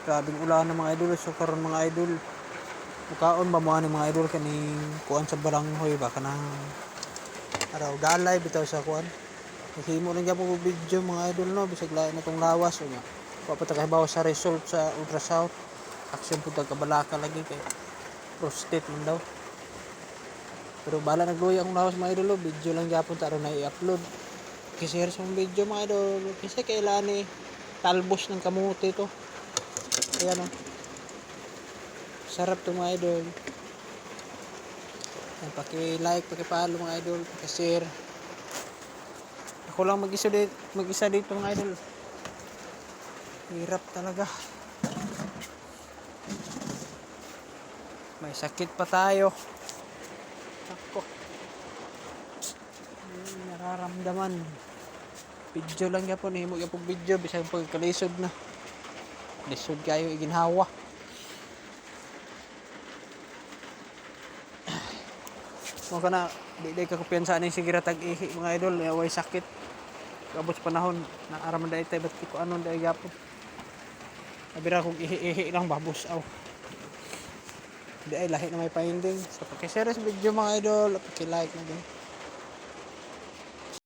grabing ulan ng mga idol. So karon mga idol, mukaon ba mo ani mga idol kaning kuan sa balanghoy ba kanang araw galay bitaw sa kuan. Himo lang gyapon og video mga idol no bisag lain na tong lawas unya. Wa pa ta kahibaw sa result sa ultrasound. Action pud kabalaka lagi kay prostate man daw. Pero bala nagluya akong lawas mga idol, video lang gyapon ta aron na i-upload. Share sa video mga idol kasi kailan ni talbos ng kamote to. Ayan o. Sarap to mga idol. Ayan, paki-like, paki-follow mga idol, paki-share. Ako lang mag-isa dito mga idol. Hirap talaga. May sakit pa tayo. Ako. Nararamdaman. Video lang yapon, himo yapon video bisag pagkalisod na. Lisod kayo iginhawa. Mo kana di ka kumpiyansa ani sige ra tag-ihi mga idol, way sakit. Kabot panahon na araman dai tay bat ko anon dai gyapon. Abira kog ihi lang babos aw. Di ay lahi na may finding. So paki-share sa video mga idol, paki-like na din.